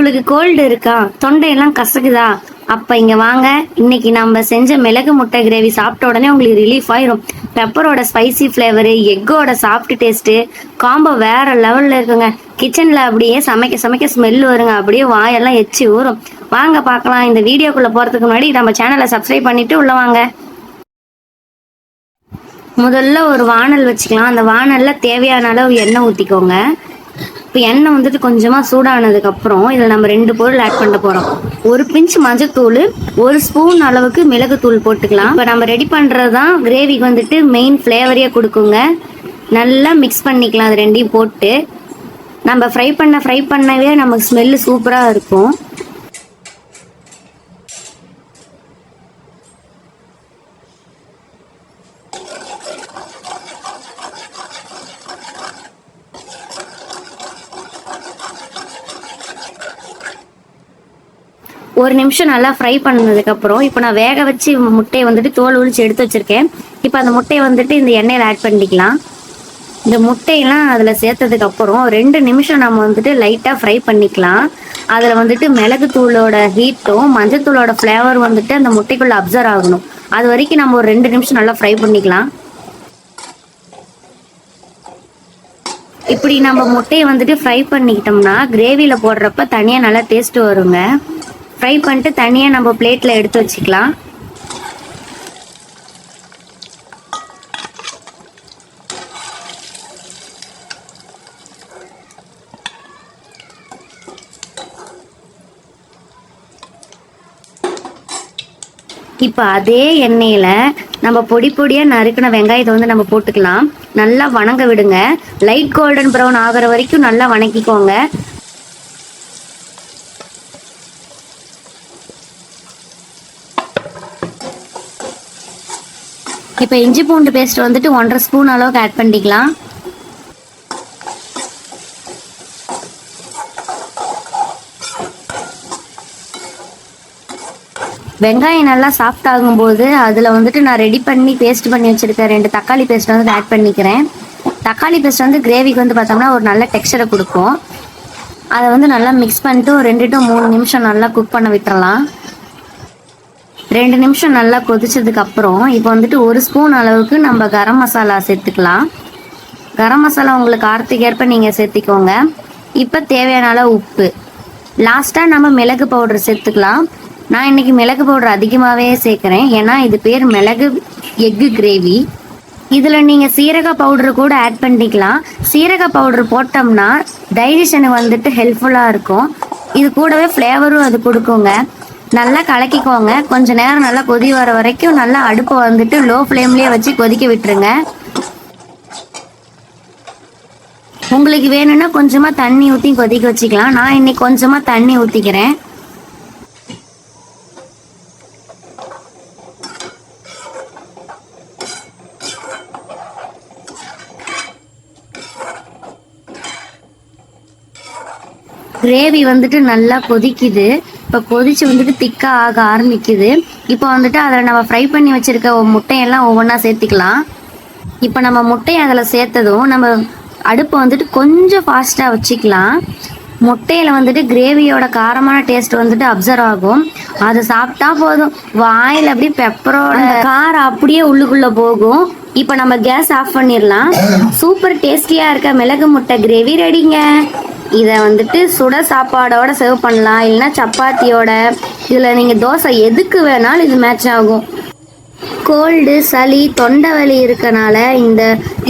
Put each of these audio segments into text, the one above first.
உங்களுக்கு கோல்டு இருக்கா, தொண்டையெல்லாம் கசக்குதா? அப்ப இங்க வாங்க. இன்னைக்கு நம்ம செஞ்ச மிளகு முட்டை கிரேவி சாப்பிட்ட உடனே உங்களுக்கு ரிலீஃப் ஆயிரும். பெப்பரோட ஸ்பைசி ஃப்ளேவரு, எக்கோட சாஃப்ட் டேஸ்ட்டு, காம்போ வேற லெவல்ல இருக்குங்க. கிச்சன்ல அப்படியே சமைக்க சமைக்க ஸ்மெல் வருங்க. அப்படியே வாயெல்லாம் எச்சி ஊறும். வாங்க பார்க்கலாம். இந்த வீடியோக்குள்ள போறதுக்கு முன்னாடி நம்ம சேனலை சப்ஸ்கிரைப் பண்ணிட்டு உள்ள வாங்க. முதல்ல ஒரு வானல் வச்சுக்கலாம். அந்த வானல்ல தேவையான அளவு எண்ணெய் ஊற்றிக்கோங்க. இப்போ எண்ணெய் வந்துட்டு கொஞ்சமாக சூடானதுக்கப்புறம் இதில் நம்ம 2 பொருள் ஆட் பண்ண போகிறோம். ஒரு பிஞ்ச் மஞ்சத்தூள், 1 ஸ்பூன் அளவுக்கு மிளகுத்தூள் போட்டுக்கலாம். இப்போ நம்ம ரெடி பண்ணுறது தான் கிரேவிக்கு வந்துட்டு மெயின் ஃப்ளேவரையே கொடுக்குங்க. நல்லா மிக்ஸ் பண்ணிக்கலாம். அது ரெண்டையும் போட்டு நம்ம ஃப்ரை பண்ணவே நமக்கு ஸ்மெல்லு சூப்பராக இருக்கும். ஒரு நிமிஷம் நல்லா ஃப்ரை பண்ணதுக்கப்புறம் இப்போ நான் வேக வச்சு முட்டையை வந்துட்டு தோல் உரிச்சு எடுத்து வச்சுருக்கேன். இப்போ அந்த முட்டையை வந்துட்டு இந்த எண்ணெயில் ஆட் பண்ணிக்கலாம். இந்த முட்டையெல்லாம் அதில் சேர்த்ததுக்கப்புறம் 2 நிமிஷம் நம்ம வந்துட்டு லைட்டாக ஃப்ரை பண்ணிக்கலாம். அதில் வந்துட்டு மிளகுத்தூளோட ஹீட்டும் மஞ்சத்தூளோட ஃப்ளேவர் வந்துட்டு அந்த முட்டைக்குள்ளே அப்சர்வ் ஆகணும். அது வரைக்கும் நம்ம ஒரு 2 நிமிஷம் நல்லா ஃப்ரை பண்ணிக்கலாம். இப்படி நம்ம முட்டையை வந்துட்டு ஃப்ரை பண்ணிக்கிட்டோம்னா கிரேவியில் போடுறப்ப தனியாக நல்லா டேஸ்ட்டு வருங்க. ஃப்ரை பண்ணிட்டு தனியாக நம்ம பிளேட்டில் எடுத்து வச்சுக்கலாம். இப்போ அதே எண்ணெயில் நம்ம பொடியாக நறுக்கின வெங்காயத்தை வந்து நம்ம போட்டுக்கலாம். நல்லா வணங்க விடுங்க. லைட் கோல்டன் ப்ரௌன் ஆகிற வரைக்கும் நல்லா வணக்கிக்கோங்க. இப்போ இஞ்சி பூண்டு பேஸ்ட் வந்துட்டு 1.5 ஸ்பூன் அளவுக்கு ஆட் பண்ணிக்கலாம். வெங்காயம் நல்லா சாஃப்ட் ஆகும்போது அதில் வந்துட்டு நான் ரெடி பண்ணி பேஸ்ட் பண்ணி வச்சுருக்கேன் 2 தக்காளி பேஸ்ட் வந்து ஆட் பண்ணிக்கிறேன். தக்காளி பேஸ்ட் வந்து கிரேவிக்கு வந்து பார்த்தோம்னா ஒரு நல்ல டெக்ஸ்சரை கொடுக்கும். அதை வந்து நல்லா மிக்ஸ் பண்ணிட்டு ஒரு 2 to 3 நிமிஷம் நல்லா குக் பண்ண விட்டுறலாம். 2 நிமிஷம் நல்லா கொதிச்சதுக்கப்புறம் இப்போ வந்துட்டு 1 ஸ்பூன் அளவுக்கு நம்ம கரம் மசாலா சேர்த்துக்கலாம். கரம் மசாலா உங்களுக்கு காரத்துக்கு ஏற்ப நீங்கள் சேர்த்திக்கோங்க. இப்போ தேவையான அளவு உப்பு, லாஸ்ட்டாக நம்ம மிளகு பவுடர் சேர்த்துக்கலாம். நான் இன்றைக்கி மிளகு பவுடர் அதிகமாகவே சேர்க்குறேன், ஏன்னா இது பேர் மிளகு எக்கு கிரேவி. இதில் நீங்கள் சீரக பவுடர் கூட ஆட் பண்ணிக்கலாம். சீரக பவுடர் போட்டோம்னா டைஜஷனுக்கு வந்துட்டு ஹெல்ப்ஃபுல்லாக இருக்கும். இது கூடவே ஃப்ளேவரும் அது கொடுக்குங்க. நல்லா கலக்கிக்கோங்க. கொஞ்ச நேரம் நல்லா கொதி வர வரைக்கும் நல்லா அடுப்பை வந்துட்டு லோ ஃப்ளேம்லேயே வச்சு கொதிக்க விட்டுருங்க. உங்களுக்கு வேணும்னா கொஞ்சமாக தண்ணி ஊற்றி கொதிக்க வச்சுக்கலாம். நான் இன்னைக்கு கொஞ்சமாக தண்ணி ஊற்றிக்கிறேன். கிரேவி வந்துட்டு நல்லா கொதிக்குது. இப்போ கொதிச்சு வந்துட்டு திக்காக ஆக ஆரம்பிக்குது. இப்போ வந்துட்டு அதில் நம்ம ஃப்ரை பண்ணி வச்சுருக்க முட்டையெல்லாம் ஒவ்வொன்றா சேர்த்துக்கலாம். இப்போ நம்ம முட்டையை அதில் சேர்த்ததும் நம்ம அடுப்பை வந்துட்டு கொஞ்சம் ஃபாஸ்ட்டாக வச்சுக்கலாம். முட்டையில் வந்துட்டு கிரேவியோட காரமான டேஸ்ட் வந்துட்டு அப்சர்வ் ஆகும். அதை சாப்பிட்டா போதும், வாயில் அப்படியே பெப்பரோட காரம் அப்படியே உள்ளுக்குள்ளே போகும். இப்போ நம்ம கேஸ் ஆஃப் பண்ணிடலாம். சூப்பர் டேஸ்டியாக இருக்க மிளகு முட்டை கிரேவி ரெடிங்க. இதை வந்துட்டு சுட சாப்பாடோட சர்வ் பண்ணலாம், இல்லைன்னா சப்பாத்தியோட. இதில் நீங்கள் தோசை எதுக்கு வேணாலும் இது மேட்ச் ஆகும். கோல்டு, சளி, தொண்டை வலி இருக்கனால இந்த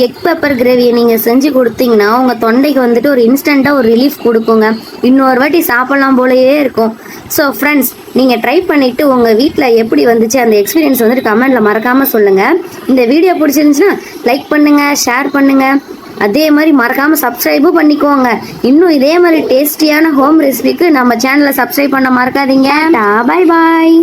எக் பெப்பர் கிரேவியை நீங்கள் செஞ்சு கொடுத்தீங்கன்னா உங்கள் தொண்டைக்கு வந்துட்டு ஒரு இன்ஸ்டண்ட்டாக ஒரு ரிலீஃப் கொடுக்குங்க. இன்னொரு வாட்டி சாப்பிட்லாம் போலயே இருக்கும். ஸோ ஃப்ரெண்ட்ஸ், நீங்கள் ட்ரை பண்ணிவிட்டு உங்கள் வீட்டில் எப்படி வந்துச்சு அந்த எக்ஸ்பீரியன்ஸ் வந்துட்டு கமெண்ட்டில் மறக்காமல் சொல்லுங்கள். இந்த வீடியோ பிடிச்சிருந்துச்சுன்னா லைக் பண்ணுங்கள், ஷேர் பண்ணுங்கள். அதே மாதிரி மறக்காமல் சப்ஸ்கிரைபும் பண்ணிக்கோங்க. இன்னும் இதே மாதிரி டேஸ்டியான ஹோம் ரெசிபிக்கு நம்ம சேனலை சப்ஸ்கிரைப் பண்ண மறக்காதீங்க. பாய் பாய்.